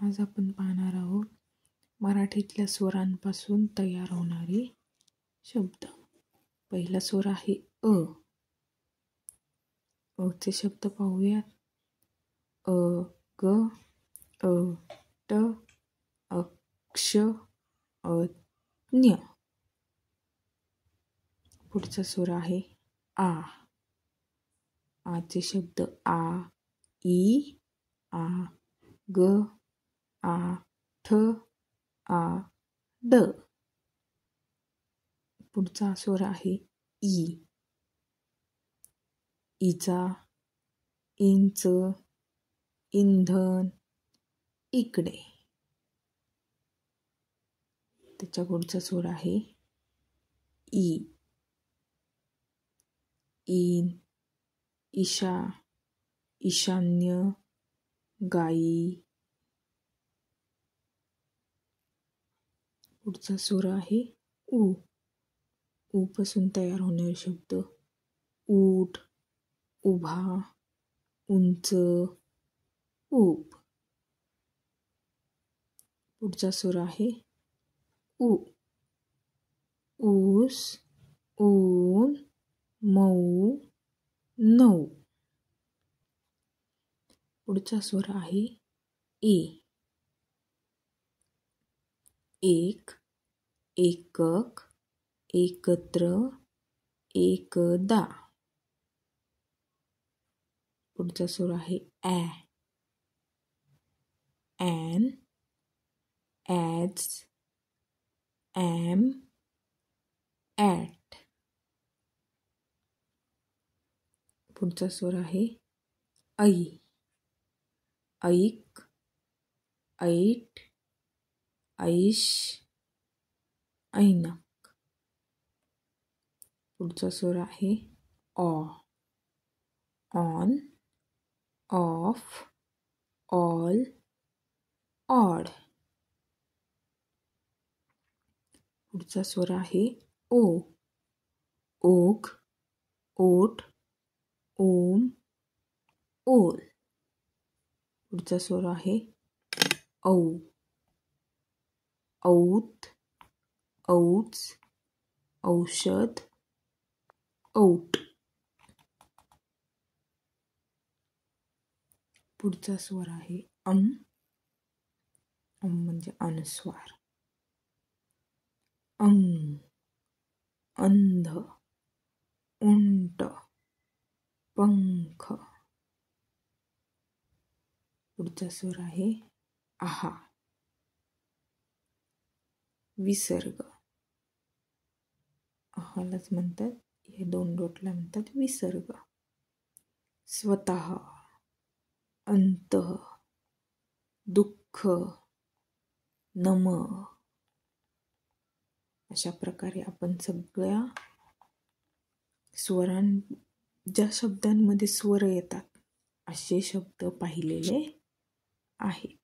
आज आपण पाहणार आहोत मराठीतल्या स्वरांपासून तयार होणारे शब्द. पहिला स्वर आहे अ. अचे शब्द पाहूयात. अ, ग, अ, ट, अक्ष, ज्ञ. पुढचा स्वर आहे आ. आचे शब्द आ, ई, आ, ग, आ, ठ, आ, ड. पुढचा स्वर आहे ई. इचा, इंच, इंधन, इकडे. त्याच्या पुढचा स्वर आहे ई. ईन, ईशा, ईशान्य, गाई. पुढचा स्वर आहे ऊ. ऊ पासून तयार होणारे शब्द ऊठ, उभा, उंच, ऊब. पुढचा स्वर आहे ऊ. ऊस, ऊन, मऊ, नऊ. पुढचा स्वर आहे ए. एक, एकक, एकत्र, एकदा. पुढचा स्वर आहे ॲ. An, as, am, at. पुढचा स्वर आहे ऐ. ऐक, ऐट, ऐश, ऐनक. पुढचा स्वर आहे ऑ. On, off, all, odd. पुढचा स्वर आहे ओ. ओघ, ओठ, ओम, ओल. पुढचा स्वर आहे औ. औत, औच, औषध, औट. पुढचा स्वर आहे अम. अम म्हणजे अनुस्वार. अंग, अंध, उंट, पंख. पुढचा स्वर आहे आहा. विसर्ग. आहालाच म्हणतात, हे दोन डोटला म्हणतात विसर्ग. स्वतः, अंत, दुःख, नम. अशा प्रकारे आपण सगळ्या ज्या शब्दांमध्ये स्वर येतात असे शब्द पाहिलेले आहेत.